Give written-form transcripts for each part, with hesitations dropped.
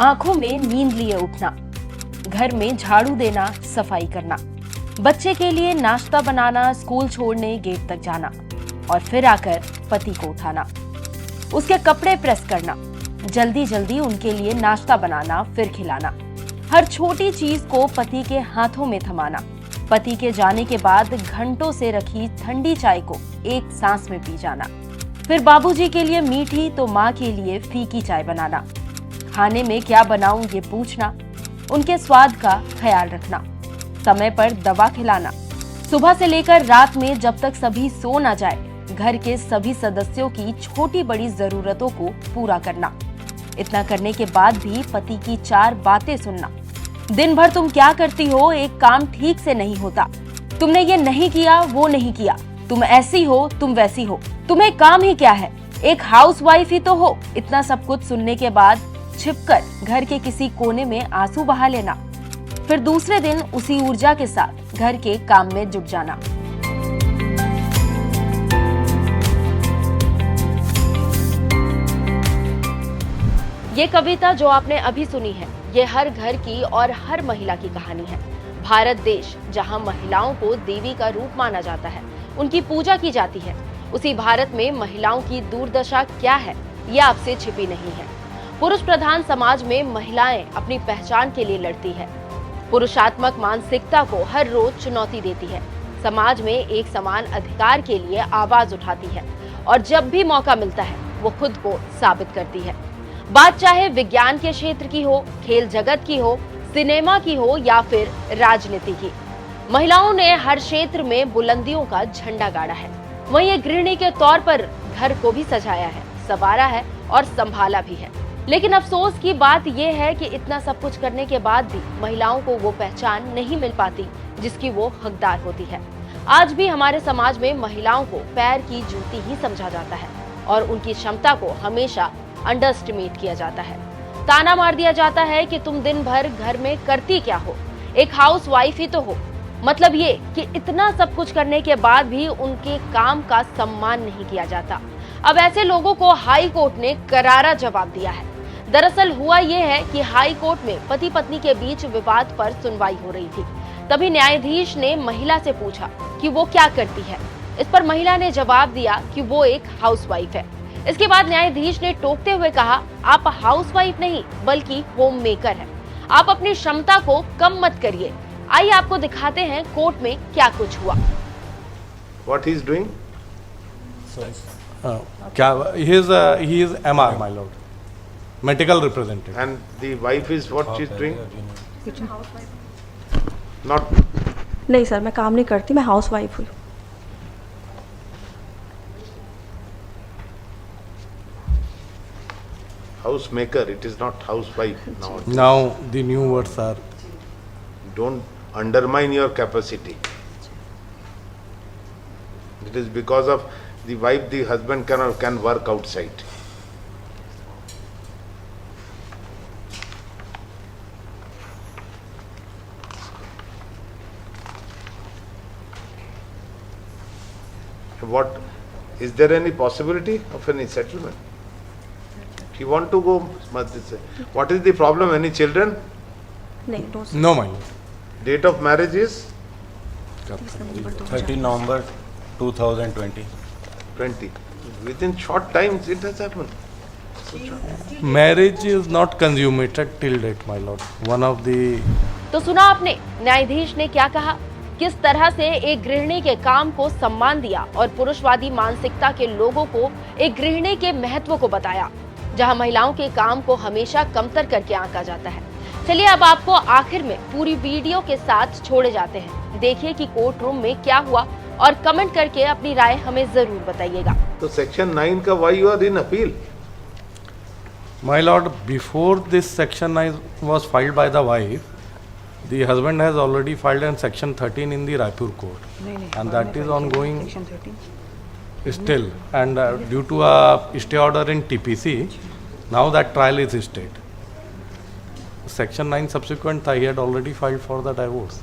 आंखों में नींद लिए उठना, घर में झाड़ू देना, सफाई करना, बच्चे के लिए नाश्ता बनाना, स्कूल छोड़ने गेट तक जाना और फिर आकर पति को उठाना, उसके कपड़े प्रेस करना, जल्दी जल्दी उनके लिए नाश्ता बनाना, फिर खिलाना, हर छोटी चीज को पति के हाथों में थमाना, पति के जाने के बाद घंटों से रखी ठंडी चाय को एक सांस में पी जाना, फिर बाबूजी के लिए मीठी तो माँ के लिए फीकी चाय बनाना, खाने में क्या बनाऊं ये पूछना, उनके स्वाद का ख्याल रखना, समय पर दवा खिलाना, सुबह से लेकर रात में जब तक सभी सो ना जाए घर के सभी सदस्यों की छोटी बड़ी जरूरतों को पूरा करना। इतना करने के बाद भी पति की 4 बातें सुनना। दिन भर तुम क्या करती हो, एक काम ठीक से नहीं होता, तुमने ये नहीं किया, वो नहीं किया, तुम ऐसी हो, तुम वैसी हो, तुम्हें काम ही क्या है, एक हाउसवाइफ ही तो हो। इतना सब कुछ सुनने के बाद छिपकर घर के किसी कोने में आंसू बहा लेना, फिर दूसरे दिन उसी ऊर्जा के साथ घर के काम में जुट जाना। ये कविता जो आपने अभी सुनी है, ये हर घर की और हर महिला की कहानी है। भारत देश जहां महिलाओं को देवी का रूप माना जाता है, उनकी पूजा की जाती है, उसी भारत में महिलाओं की दुर्दशा क्या है, ये आपसे छिपी नहीं है। पुरुष प्रधान समाज में महिलाएं अपनी पहचान के लिए लड़ती है, पुरुषात्मक मानसिकता को हर रोज चुनौती देती है, समाज में एक समान अधिकार के लिए आवाज उठाती है और जब भी मौका मिलता है वो खुद को साबित करती है। बात चाहे विज्ञान के क्षेत्र की हो, खेल जगत की हो, सिनेमा की हो या फिर राजनीति की, महिलाओं ने हर क्षेत्र में बुलंदियों का झंडा गाड़ा है। वहीं एक गृहिणी के तौर पर घर को भी सजाया है, संवारा है और संभाला भी है। लेकिन अफसोस की बात यह है कि इतना सब कुछ करने के बाद भी महिलाओं को वो पहचान नहीं मिल पाती जिसकी वो हकदार होती है। आज भी हमारे समाज में महिलाओं को पैर की जूती ही समझा जाता है और उनकी क्षमता को हमेशा अंडरएस्टिमेट किया जाता है। ताना मार दिया जाता है कि तुम दिन भर घर में करती क्या हो, एक हाउस वाइफ ही तो हो। मतलब ये कि इतना सब कुछ करने के बाद भी उनके काम का सम्मान नहीं किया जाता। अब ऐसे लोगों को हाई कोर्ट ने करारा जवाब दिया है। दरअसल हुआ ये है कि हाई कोर्ट में पति पत्नी के बीच विवाद पर सुनवाई हो रही थी। तभी न्यायाधीश ने महिला से पूछा कि वो क्या करती है। इस पर महिला ने जवाब दिया कि वो एक हाउसवाइफ है। इसके बाद न्यायाधीश ने टोकते हुए कहा, आप हाउसवाइफ नहीं बल्कि होम मेकर हैं। आप अपनी क्षमता को कम मत करिए। आइए आपको दिखाते हैं कोर्ट में क्या कुछ हुआ। What he is doing? He is MR, my lord, medical representative. And the wife is what she is doing? Not. नहीं सर, मैं काम नहीं करती, मैं हाउसवाइफ हूँ। Housemaker, it is not housewife now. Now the new words are. Don't undermine your capacity. It is because of the wife, the husband can work outside. What is there any possibility of any settlement? He want to go. What is the problem? Any children? नहीं, no sir। No, my lord. Date of marriage is 13 November 2020. 20. Within short times it has happened. Marriage is not consummated till date, my lord. One of the. तो सुना आपने न्यायाधीश ने क्या कहा, किस तरह से एक गृहिणी के काम को सम्मान दिया और पुरुषवादी मानसिकता के लोगों को एक गृहिणी के महत्व को बताया, जहां महिलाओं के काम को हमेशा कमतर करके आंका जाता है। चलिए अब आपको आखिर में पूरी वीडियो के साथ छोड़े जाते हैं। देखिए कि कोर्ट रूम में क्या हुआ और कमेंट करके अपनी राय हमें जरूर बताइएगा। तो सेक्शन 9 का why you are in appeal? My lord, before this section 9 was filed by the wife, the husband has already filed in section 13 in the Raipur court, and that is ongoing still. And due to a stay order in TPC, now that trial is stayed. Section 9 subsequent, he had already filed for the divorce.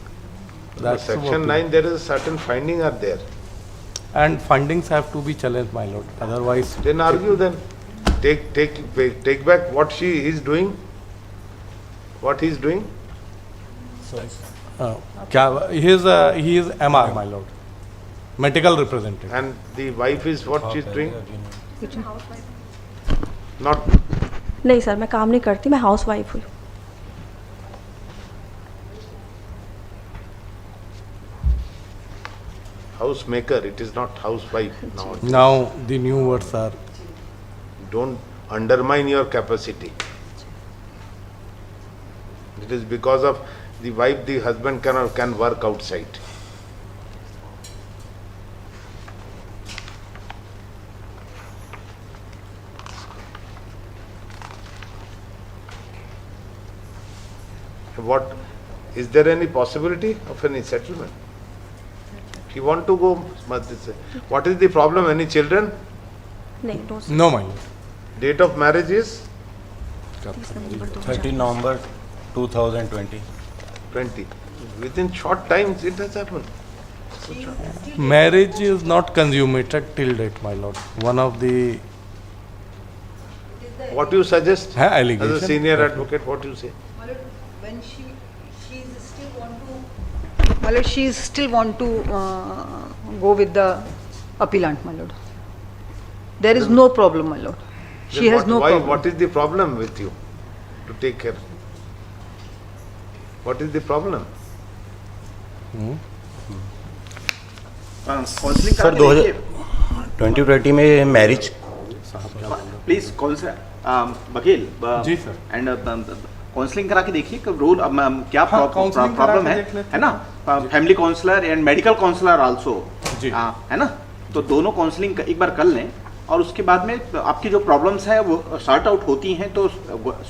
That's Section 9 there is a certain finding are there. And findings have to be challenged, my lord. Otherwise, Then argue then. Take back what she is doing. What he's doing? He is MR, my lord, medical representative. And the wife is what she's doing? Not नहीं sir मैं काम नहीं करती मैं house wife हूँ housemaker, it is not housewife now. Now the new words are. Don't undermine your capacity. It is because of the wife, the husband can work outside. What is there any possibility of any settlement? If you want to go, what is the problem? Any children? नहीं no sir No, my lord. Date of marriage is 13 November 2020. 20. Within short times it has happened. Marriage is not consummated till date, my lord. One of the What you suggest as allegation. a senior advocate? What you say? When she still want to go with the appellant, my lord. There is no problem, my lord. She Then has no why, problem. What is the problem with you to take care? What is the problem? Counselling sir 2020 में marriage please वकील जी, sir. And counselling करा के देखिए कि role क्या counselling करा problem के है देख लेते है ना family counsellor and medical counsellor also जी। है ना तो दोनों काउंसलिंग एक बार कर लें और उसके बाद में आपकी जो प्रॉब्लम्स है वो सॉर्ट आउट होती हैं तो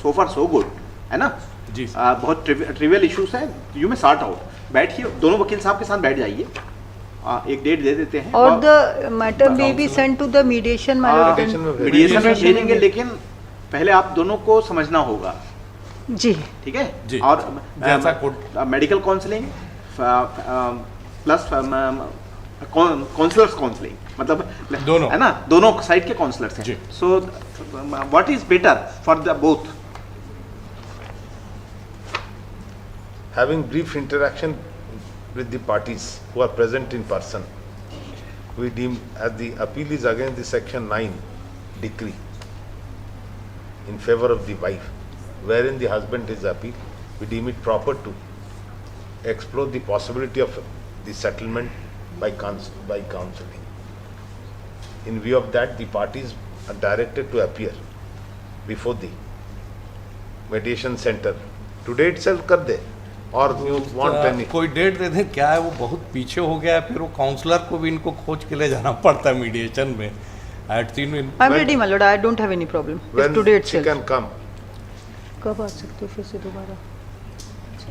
सो फार सो गुड है ना जी, सर। बहुत ट्रिवियल इश्यूज हैं यू में सॉर्ट आउट बैठिए दोनों वकील साहब के साथ बैठ जाइए एक डेट दे देते हैं और the matter may be sent to the mediation, my lord. Mediation में भेज- मीडिएशन में Mediation भेजेंगे में- लेकिन पहले आप दोनों को समझना होगा जी ठीक है जी। और जैसा court- medical counselling plus counsellors counselling मतलब दोनों। है ना दोनों साइड के काउंसलर्स जी। हैं so what is better for the both Having brief interaction with the parties who are present in person, we deem as the appeal is against the section 9 decree in favor of the wife, wherein the husband is appeal, we deem it proper to explore the possibility of the settlement by counseling. In view of that, the parties are directed to appear before the mediation center. Today itself कर दे और you want any कोई date दे दें क्या है वो बहुत पीछे हो गया है फिर वो काउंसलर को भी इनको खोज के ले जाना पड़ता है मीडिएशन में I seen in I am ready, my lord. I don't have any problem. when It's today she itself. can come. कब आ सकते हो फिर से दोबारा?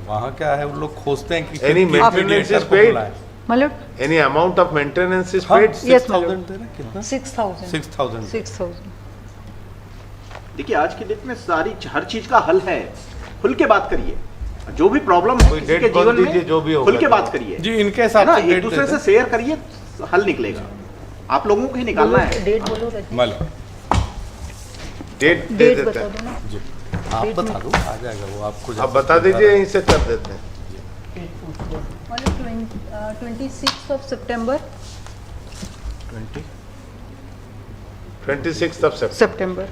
वहाँ क्या है वो लोग खोजते हैं कि Any किस maintenance mediator is को paid? बुलाएं। My lord, Any amount of maintenance is हाँ, paid? Yes, my 6,000 lord. दे रहे हैं, कितना 6,000. 6,000 6,000. देखिए आज की डेट में सारी हर चीज का हल है खुल के बात करिए जो भी प्रॉब्लम है कोई किसी डेट के बोल जीवन दीजिए, जो भी में होगा खुल के तो। बात करिए जी इनके है हिसाब ना से एक डेट दूसरे दे से दें। शेयर करिए हल निकलेगा आप लोगों को ही निकालना है डेट बोलो रजनी. मतलब डेट दे डेट देते बता हैं। दो ना. जी आप बता दो आ जाएगा वो आपको आप बता दीजिए यहीं से कर देते हैं। मतलब 26th of September. 26th of September. September.